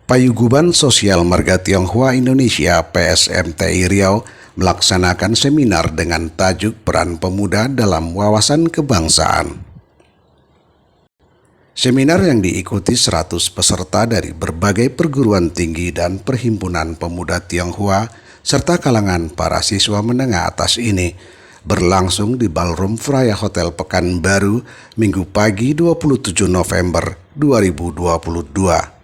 Paguyuban Sosial Marga Tionghoa Indonesia PSMTI Riau melaksanakan seminar dengan tajuk Peran Pemuda dalam Wawasan Kebangsaan. Seminar yang diikuti 100 peserta dari berbagai perguruan tinggi dan perhimpunan pemuda Tionghoa serta kalangan para siswa menengah atas ini berlangsung di Ballroom Freya Hotel Pekanbaru Minggu pagi 27 November 2022.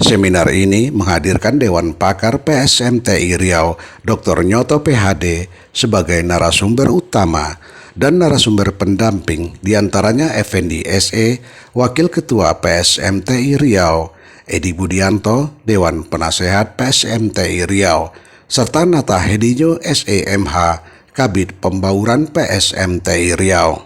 Seminar ini menghadirkan Dewan Pakar PSMTI Riau, Dr. Nyoto PhD, sebagai narasumber utama dan narasumber pendamping diantaranya Effendi SE, Wakil Ketua PSMTI Riau, Edi Budianto, Dewan Penasehat PSMTI Riau, serta Nata Hedinyo SEMH, Kabid Pembauran PSMTI Riau.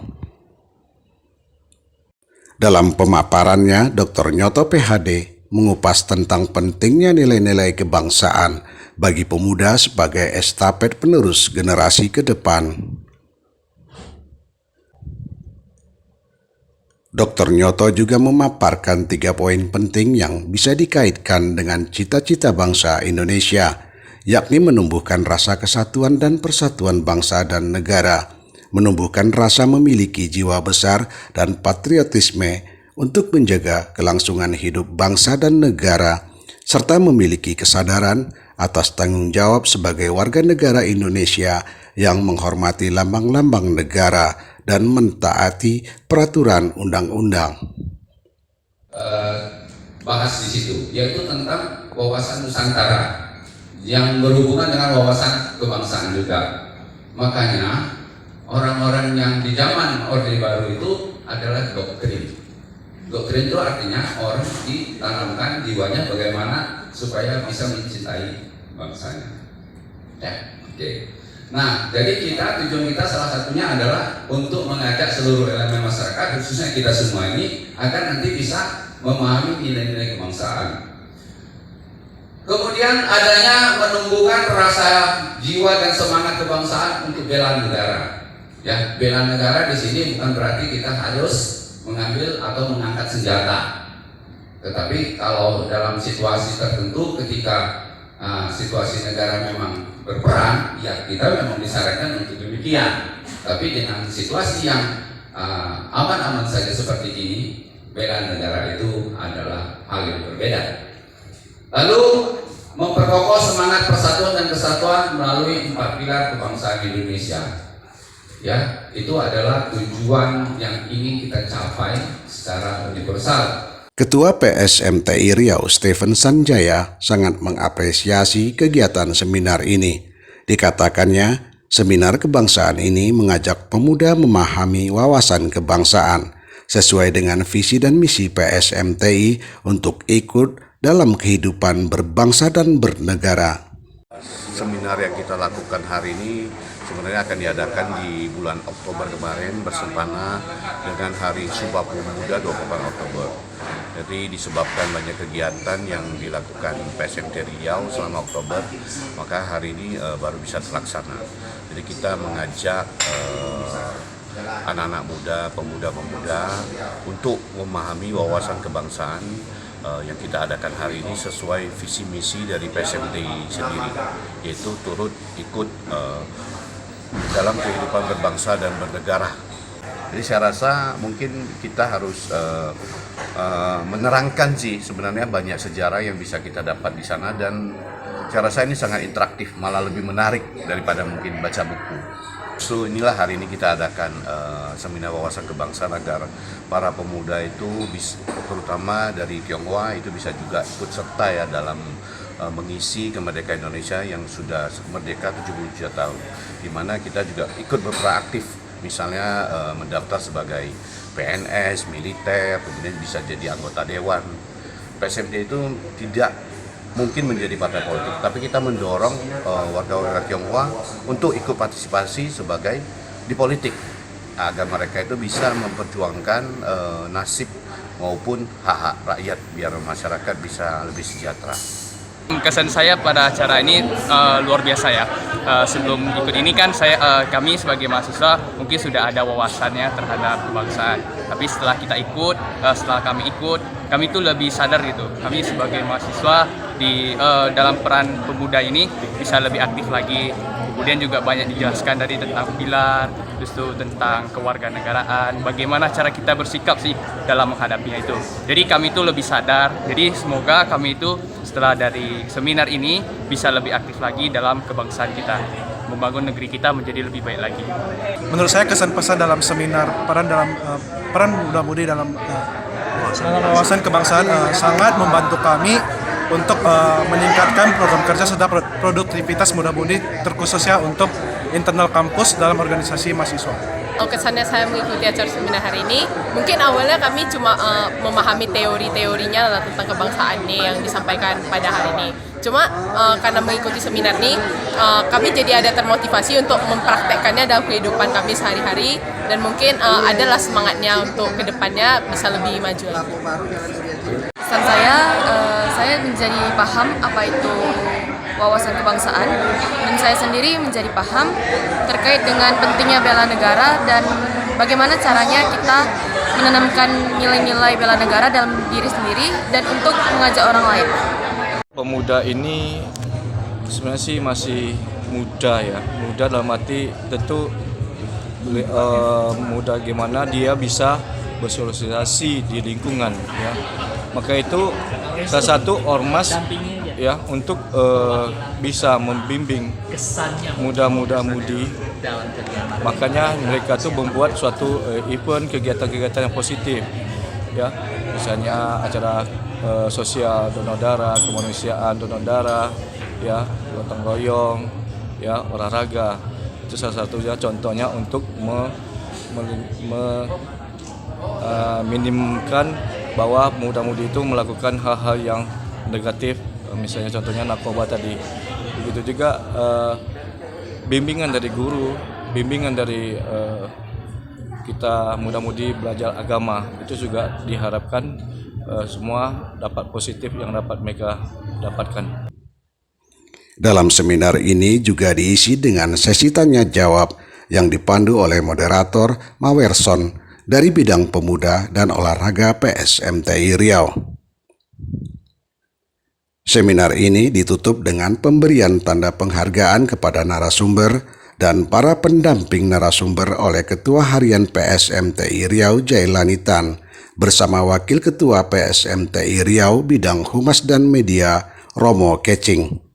Dalam pemaparannya, Dr. Nyoto PhD mengupas tentang pentingnya nilai-nilai kebangsaan bagi pemuda sebagai estafet penerus generasi ke depan. Dr. Nyoto juga memaparkan 3 poin penting yang bisa dikaitkan dengan cita-cita bangsa Indonesia, yakni menumbuhkan rasa kesatuan dan persatuan bangsa dan negara, menumbuhkan rasa memiliki jiwa besar dan patriotisme untuk menjaga kelangsungan hidup bangsa dan negara, serta memiliki kesadaran atas tanggung jawab sebagai warga negara Indonesia yang menghormati lambang-lambang negara dan mentaati peraturan undang-undang. Bahas di situ, yaitu tentang wawasan Nusantara yang berhubungan dengan wawasan kebangsaan juga. Makanya orang-orang yang di zaman Orde Baru itu adalah doktrin. Doktrin itu artinya orang ditanamkan jiwanya bagaimana supaya bisa mencintai bangsanya. Ya, oke. Nah, jadi tujuan kita salah satunya adalah untuk mengajak seluruh elemen masyarakat, khususnya kita semua ini, agar nanti bisa memahami nilai-nilai kebangsaan. Kemudian adanya menumbuhkan rasa jiwa dan semangat kebangsaan untuk bela negara. Ya, bela negara di sini bukan berarti kita harus mengambil atau mengangkat senjata, tetapi kalau dalam situasi tertentu ketika situasi negara memang berperang, ya kita memang disarankan untuk demikian. Tapi dengan situasi yang aman-aman saja seperti ini, bela negara itu adalah hal yang berbeda. Lalu memperkokoh semangat persatuan dan kesatuan melalui 4 pilar kebangsaan Indonesia. Ya, itu adalah tujuan yang ingin kita capai secara universal. Ketua PSMTI Riau Stephen Sanjaya sangat mengapresiasi kegiatan seminar ini. Dikatakannya, seminar kebangsaan ini mengajak pemuda memahami wawasan kebangsaan sesuai dengan visi dan misi PSMTI untuk ikut dalam kehidupan berbangsa dan bernegara. Seminar yang kita lakukan hari ini sebenarnya akan diadakan di bulan Oktober kemarin bersempena dengan Hari Sumpah Pemuda 24 Oktober. Jadi disebabkan banyak kegiatan yang dilakukan PSMT Riau selama Oktober, maka hari ini baru bisa terlaksana. Jadi kita mengajak anak-anak muda, pemuda-pemuda untuk memahami wawasan kebangsaan yang kita adakan hari ini sesuai visi misi dari PSMTI sendiri, yaitu turut ikut dalam kehidupan berbangsa dan bernegara. Jadi saya rasa mungkin kita harus menerangkan sih sebenarnya banyak sejarah yang bisa kita dapat di sana, dan saya rasa ini sangat interaktif, malah lebih menarik daripada mungkin baca buku. So inilah hari ini kita adakan seminar wawasan kebangsaan agar para pemuda itu terutama dari Tionghoa itu bisa juga ikut serta ya dalam mengisi kemerdekaan Indonesia yang sudah merdeka 77 tahun, di mana kita juga ikut berperan aktif, misalnya mendaftar sebagai PNS, militer, kemudian bisa jadi anggota dewan. PSMT itu tidak mungkin menjadi partai politik, tapi kita mendorong warga-warga Tionghoa untuk ikut partisipasi sebagai di politik agar mereka itu bisa memperjuangkan nasib maupun hak-hak rakyat biar masyarakat bisa lebih sejahtera. Kesan saya pada acara ini luar biasa ya. Sebelum ikut ini kan kami sebagai mahasiswa mungkin sudah ada wawasannya terhadap kebangsaan. Tapi setelah kami ikut kami tuh lebih sadar gitu. Kami sebagai mahasiswa di dalam peran pemuda ini bisa lebih aktif lagi. Kemudian juga banyak dijelaskan dari tentang pilar, terus itu tentang kewarganegaraan, bagaimana cara kita bersikap sih dalam menghadapinya itu. Jadi kami itu lebih sadar. Jadi semoga kami itu setelah dari seminar ini bisa lebih aktif lagi dalam kebangsaan kita, membangun negeri kita menjadi lebih baik lagi. Menurut saya kesan pesan dalam seminar peran muda-mudi dalam wawasan kebangsaan sangat membantu kami untuk meningkatkan program kerja serta produktivitas muda-mudi, terkhususnya untuk internal kampus dalam organisasi mahasiswa. Kesannya saya mengikuti acara seminar hari ini, mungkin awalnya kami cuma memahami teori-teorinya tentang kebangsaan nih yang disampaikan pada hari ini. Cuma karena mengikuti seminar ini, kami jadi ada termotivasi untuk mempraktekkannya dalam kehidupan kami sehari-hari, dan mungkin adalah semangatnya untuk kedepannya bisa lebih maju lagi. Pesan saya menjadi paham apa itu wawasan kebangsaan, dan saya sendiri menjadi paham terkait dengan pentingnya bela negara dan bagaimana caranya kita menanamkan nilai-nilai bela negara dalam diri sendiri dan untuk mengajak orang lain. Pemuda ini sebenarnya sih masih muda ya, muda dalam arti tentu muda gimana dia bisa bersosialisasi di lingkungan ya. Maka itu salah satu ormas ya untuk bisa membimbing muda-mudi. Makanya mereka tuh membuat suatu event kegiatan-kegiatan yang positif ya. Misalnya acara sosial donor darah, kemanusiaan donor darah ya, gotong royong ya, olahraga. Itu salah satunya contohnya untuk minimkan bahwa muda-mudi itu melakukan hal-hal yang negatif, misalnya contohnya narkoba tadi. Begitu juga bimbingan dari guru, bimbingan dari kita muda-mudi belajar agama, itu juga diharapkan semua dapat positif yang dapat mereka dapatkan. Dalam seminar ini juga diisi dengan sesi tanya jawab yang dipandu oleh moderator Mawerson dari bidang pemuda dan olahraga PSMTI Riau. Seminar ini ditutup dengan pemberian tanda penghargaan kepada narasumber dan para pendamping narasumber oleh Ketua Harian PSMTI Riau Jailani Tan bersama Wakil Ketua PSMTI Riau Bidang Humas dan Media Romo Kecing.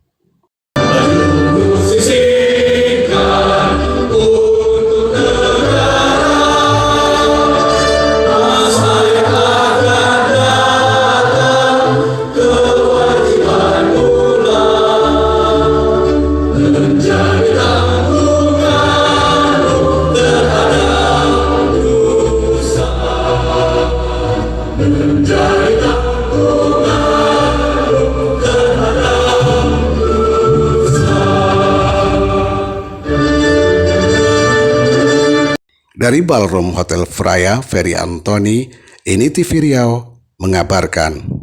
Dari Ballroom Hotel Freya, Ferry Antoni, ini TV Riau mengabarkan.